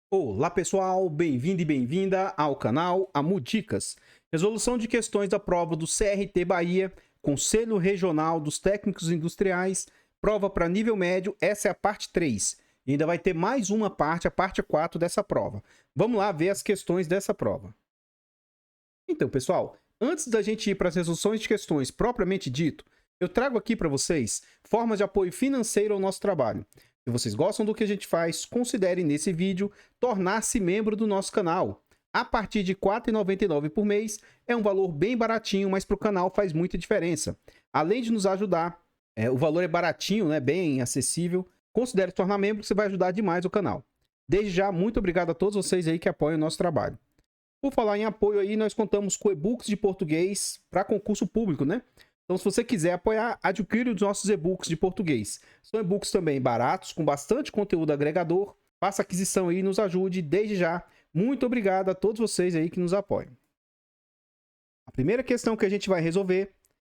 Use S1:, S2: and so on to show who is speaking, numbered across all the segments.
S1: Olá pessoal, bem-vindo e bem-vinda ao canal Amudicas. Resolução de questões da prova do CRT Bahia, Conselho Regional dos Técnicos Industriais, prova para nível médio, essa é a parte 3. E ainda vai ter mais uma parte, a parte 4 dessa prova. Vamos lá ver as questões dessa prova. Então pessoal, antes da gente ir para as resoluções de questões propriamente dito, eu trago aqui para vocês formas de apoio financeiro ao nosso trabalho. Se vocês gostam do que a gente faz, considere nesse vídeo tornar-se membro do nosso canal. A partir de R$ 4,99 por mês é um valor bem baratinho, mas para o canal faz muita diferença. Além de nos ajudar, o valor é baratinho, né, bem acessível. Considere se tornar membro, que você vai ajudar demais o canal. Desde já, muito obrigado a todos vocês aí que apoiam o nosso trabalho. Por falar em apoio aí, nós contamos com e-books de português para concurso público, né? Então, se você quiser apoiar, adquire os nossos e-books de português. São e-books também baratos, com bastante conteúdo agregador. Faça aquisição aí e nos ajude desde já. Muito obrigado a todos vocês aí que nos apoiam. A primeira questão que a gente vai resolver,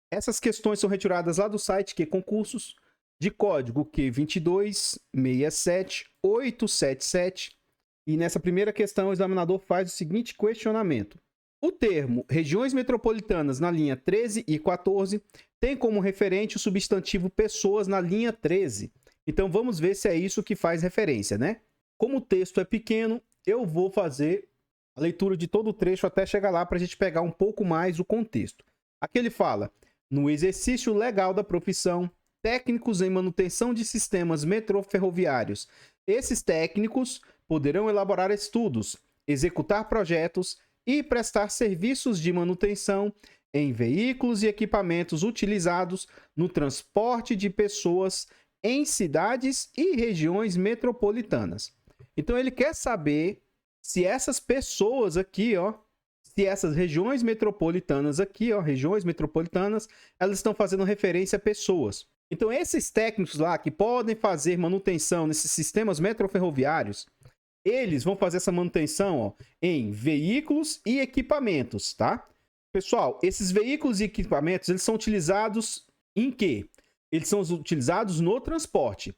S1: essas questões são retiradas lá do site que concursos, de código Q2267877. E nessa primeira questão, o examinador faz o seguinte questionamento. O termo regiões metropolitanas na linha 13 e 14 tem como referente o substantivo pessoas na linha 13. Então vamos ver se é isso que faz referência, né? Como o texto é pequeno, eu vou fazer a leitura de todo o trecho até chegar lá para a gente pegar um pouco mais o contexto. Aqui ele fala, no exercício legal da profissão, técnicos em manutenção de sistemas metroferroviários. Esses técnicos poderão elaborar estudos, executar projetos e prestar serviços de manutenção em veículos e equipamentos utilizados no transporte de pessoas em cidades e regiões metropolitanas. Então ele quer saber se essas pessoas aqui, se essas regiões metropolitanas aqui, regiões metropolitanas, elas estão fazendo referência a pessoas. Então esses técnicos lá que podem fazer manutenção nesses sistemas metroferroviários, eles vão fazer essa manutenção em veículos e equipamentos, tá? Pessoal, esses veículos e equipamentos, eles são utilizados em quê? Eles são utilizados no transporte.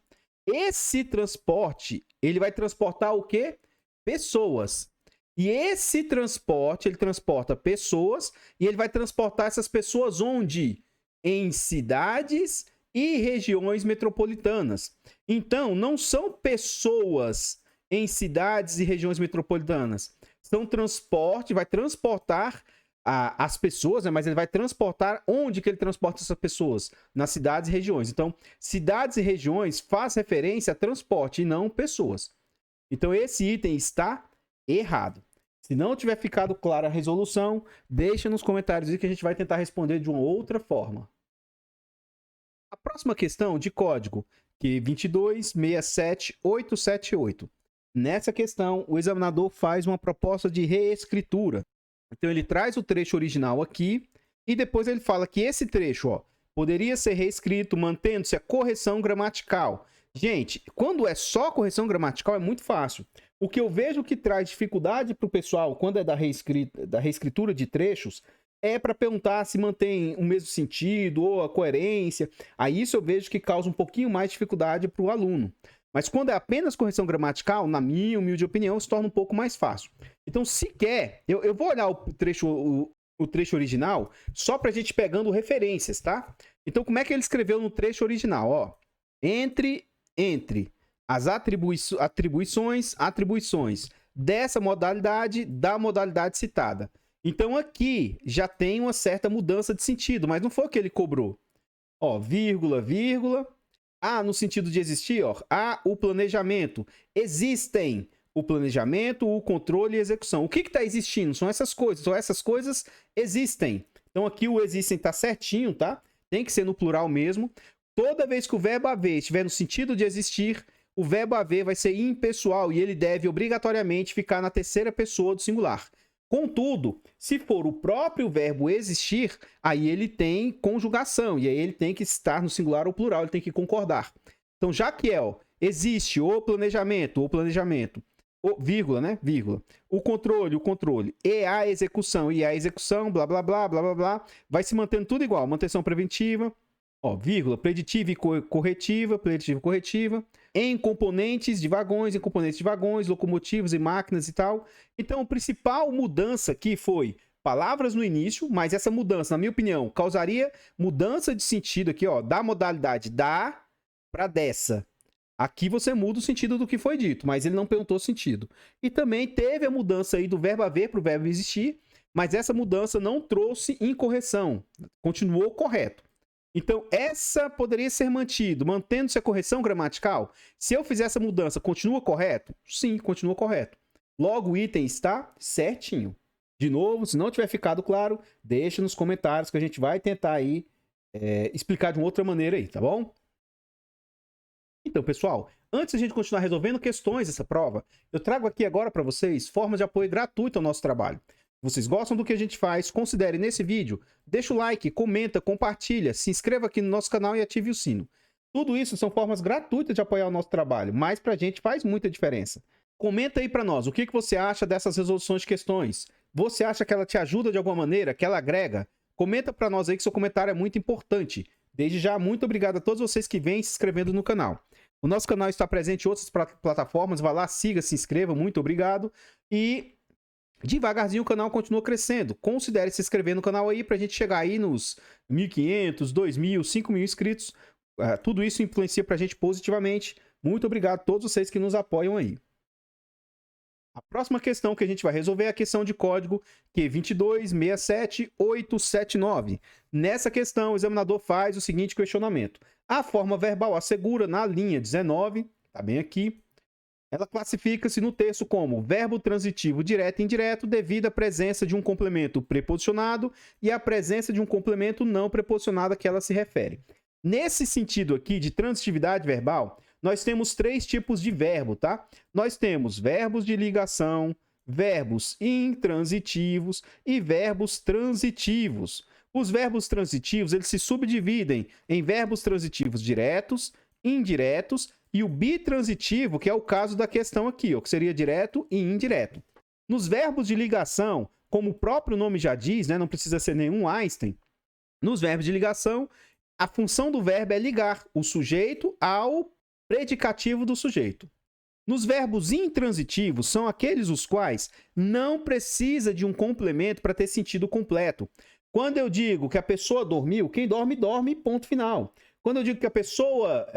S1: Esse transporte, ele vai transportar o quê? Pessoas. E esse transporte, ele transporta pessoas e ele vai transportar essas pessoas onde? Em cidades e regiões metropolitanas. Então, não são pessoas em cidades e regiões metropolitanas. São transporte, vai transportar as pessoas, né? Mas ele vai transportar onde que ele transporta essas pessoas? Nas cidades e regiões. Então, cidades e regiões faz referência a transporte e não pessoas. Então, esse item está errado. Se não tiver ficado clara a resolução, deixa nos comentários aí que a gente vai tentar responder de uma outra forma. A próxima questão de código Q2267878. Nessa questão, o examinador faz uma proposta de reescritura. Então, ele traz o trecho original aqui e depois ele fala que esse trecho poderia ser reescrito mantendo-se a correção gramatical. Gente, quando é só correção gramatical é muito fácil. O que eu vejo que traz dificuldade para o pessoal quando é da reescritura de trechos é para perguntar se mantém o mesmo sentido ou a coerência. Aí isso eu vejo que causa um pouquinho mais de dificuldade para o aluno. Mas quando é apenas correção gramatical, na minha humilde opinião, se torna um pouco mais fácil. Então, se quer, eu vou olhar o trecho original só para a gente pegando referências, tá? Então, como é que ele escreveu no trecho original? Entre as atribuições dessa modalidade, da modalidade citada. Então, aqui já tem uma certa mudança de sentido, mas não foi o que ele cobrou. Vírgula, vírgula. No sentido de existir, o planejamento. Existem o planejamento, o controle e a execução. O que está existindo? São essas coisas. Então, essas coisas existem. Então, aqui o existem está certinho, tá? Tem que ser no plural mesmo. Toda vez que o verbo haver estiver no sentido de existir, o verbo haver vai ser impessoal e ele deve obrigatoriamente ficar na terceira pessoa do singular. Contudo, se for o próprio verbo existir, aí ele tem conjugação, e aí ele tem que estar no singular ou plural, ele tem que concordar. Então, já que existe o planejamento, vírgula, né? Vírgula. O controle, e a execução, blá, blá, blá, blá, blá, blá, blá, vai se mantendo tudo igual. Manutenção preventiva, Ó, vírgula, preditiva e corretiva, preditiva e corretiva, em componentes de vagões, locomotivos e máquinas e tal. Então, a principal mudança aqui foi palavras no início, mas essa mudança, na minha opinião, causaria mudança de sentido aqui, ó, da modalidade da para dessa. Aqui você muda o sentido do que foi dito, mas ele não perguntou sentido. E também teve a mudança aí do verbo haver para o verbo existir, mas essa mudança não trouxe incorreção, continuou correto. Então, essa poderia ser mantido, mantendo-se a correção gramatical? Se eu fizer essa mudança, continua correto? Sim, continua correto. Logo, o item está certinho. De novo, se não tiver ficado claro, deixa nos comentários que a gente vai tentar aí explicar de uma outra maneira aí, tá bom? Então, pessoal, antes de a gente continuar resolvendo questões dessa prova, eu trago aqui agora para vocês formas de apoio gratuito ao nosso trabalho. Vocês gostam do que a gente faz? Considere nesse vídeo, deixa o like, comenta, compartilha, se inscreva aqui no nosso canal e ative o sino. Tudo isso são formas gratuitas de apoiar o nosso trabalho, mas pra gente faz muita diferença. Comenta aí pra nós, o que você acha dessas resoluções de questões? Você acha que ela te ajuda de alguma maneira, que ela agrega? Comenta pra nós aí que seu comentário é muito importante. Desde já, muito obrigado a todos vocês que vêm se inscrevendo no canal. O nosso canal está presente em outras plataformas, vá lá, siga, se inscreva, muito obrigado. E devagarzinho o canal continua crescendo. Considere se inscrever no canal aí pra gente chegar aí nos 1.500, 2.000, 5.000 inscritos. Tudo isso influencia pra gente positivamente. Muito obrigado a todos vocês que nos apoiam aí. A próxima questão que a gente vai resolver é a questão de código Q2267879. Nessa questão, o examinador faz o seguinte questionamento. A forma verbal assegura na linha 19, tá bem aqui, ela classifica-se no texto como verbo transitivo direto e indireto devido à presença de um complemento preposicionado e à presença de um complemento não preposicionado a que ela se refere. Nesse sentido aqui de transitividade verbal, nós temos três tipos de verbo, tá? Nós temos verbos de ligação, verbos intransitivos e verbos transitivos. Os verbos transitivos, eles se subdividem em verbos transitivos diretos, indiretos e o bitransitivo, que é o caso da questão aqui, ó, que seria direto e indireto. Nos verbos de ligação, como o próprio nome já diz, né, não precisa ser nenhum Einstein, nos verbos de ligação, a função do verbo é ligar o sujeito ao predicativo do sujeito. Nos verbos intransitivos, são aqueles os quais não precisa de um complemento para ter sentido completo. Quando eu digo que a pessoa dormiu, quem dorme, dorme, ponto final. Quando eu digo que a pessoa...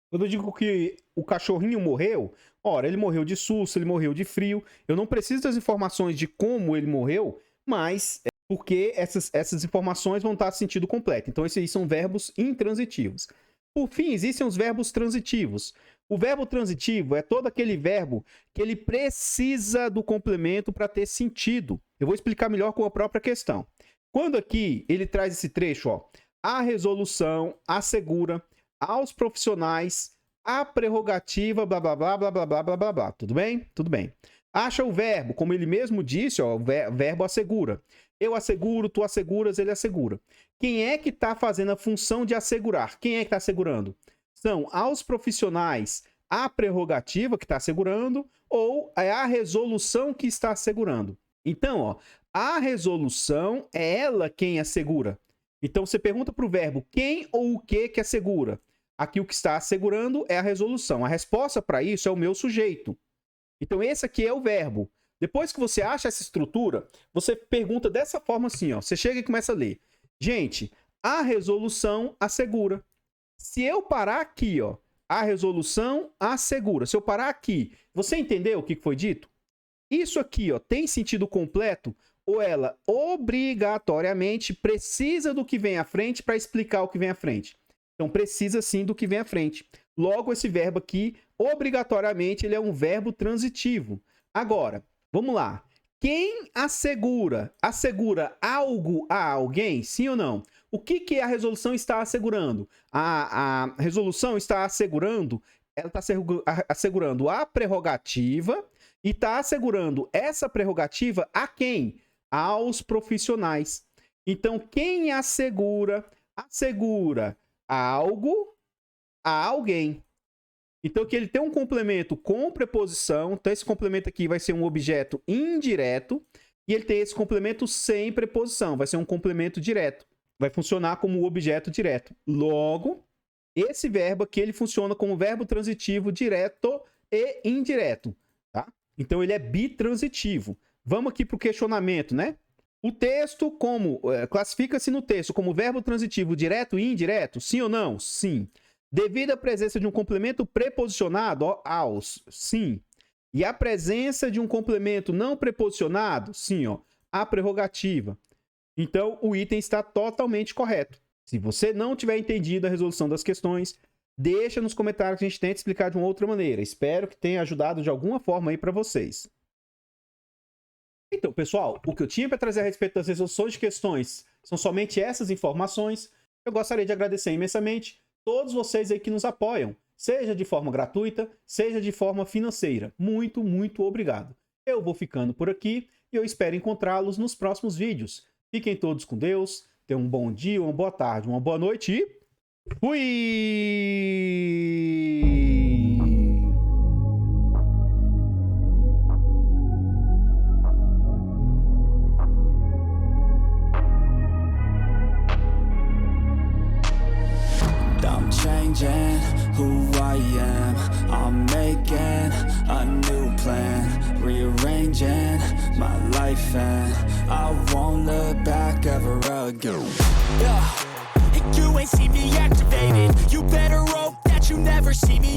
S1: Quando eu digo que o cachorrinho morreu, ora, ele morreu de susto, ele morreu de frio. Eu não preciso das informações de como ele morreu, mas porque essas informações vão estar sentido completo. Então, esses aí são verbos intransitivos. Por fim, existem os verbos transitivos. O verbo transitivo é todo aquele verbo que ele precisa do complemento para ter sentido. Eu vou explicar melhor com a própria questão. Quando aqui ele traz esse trecho, ó, a resolução assegura aos profissionais a prerrogativa, blá, blá, blá, blá, blá, blá, blá, blá, blá. Tudo bem? Tudo bem. Acha o verbo, como ele mesmo disse, ó, o verbo assegura. Eu asseguro, tu asseguras, ele assegura. Quem é que está fazendo a função de assegurar? Quem é que está assegurando? São aos profissionais a prerrogativa que está assegurando ou é a resolução que está assegurando. Então, ó, a resolução é ela quem assegura. Então, você pergunta para o verbo quem ou o que assegura. Aqui o que está assegurando é a resolução. A resposta para isso é o meu sujeito. Então, esse aqui é o verbo. Depois que você acha essa estrutura, você pergunta dessa forma assim, ó. Você chega e começa a ler. Gente, a resolução assegura. Se eu parar aqui, ó, a resolução assegura. Se eu parar aqui, você entendeu o que foi dito? Isso aqui, ó, tem sentido completo ou ela obrigatoriamente precisa do que vem à frente para explicar o que vem à frente? Então, precisa sim do que vem à frente. Logo, esse verbo aqui, obrigatoriamente, ele é um verbo transitivo. Agora, vamos lá. Quem assegura? Assegura algo a alguém? Sim ou não? O que a resolução está assegurando? A resolução está assegurando, ela está assegurando a prerrogativa e está assegurando essa prerrogativa a quem? Aos profissionais. Então, quem assegura algo a alguém. Então, que ele tem um complemento com preposição. Então, esse complemento aqui vai ser um objeto indireto. E ele tem esse complemento sem preposição. Vai ser um complemento direto. vai funcionar como objeto direto. Logo, esse verbo aqui, ele funciona como verbo transitivo direto e indireto, tá? Então, ele é bitransitivo. Vamos aqui para o questionamento, né? O texto, classifica-se no texto como verbo transitivo direto e indireto? Sim ou não? Sim. Devido à presença de um complemento preposicionado, aos? Sim. E a presença de um complemento não preposicionado? Sim, ó, a prerrogativa. Então, o item está totalmente correto. Se você não tiver entendido a resolução das questões, deixa nos comentários que a gente tenta explicar de uma outra maneira. Espero que tenha ajudado de alguma forma aí para vocês. Então, pessoal, o que eu tinha para trazer a respeito das resoluções de questões são somente essas informações. Eu gostaria de agradecer imensamente todos vocês aí que nos apoiam, seja de forma gratuita, seja de forma financeira. Muito, muito obrigado. Eu vou ficando por aqui e eu espero encontrá-los nos próximos vídeos. Fiquem todos com Deus, tenham um bom dia, uma boa tarde, uma boa noite e fui!
S2: Changing who I am, I'm making a new plan, rearranging my life and I won't look back ever again.
S3: And you ain't see me activated, you better hope that you never see me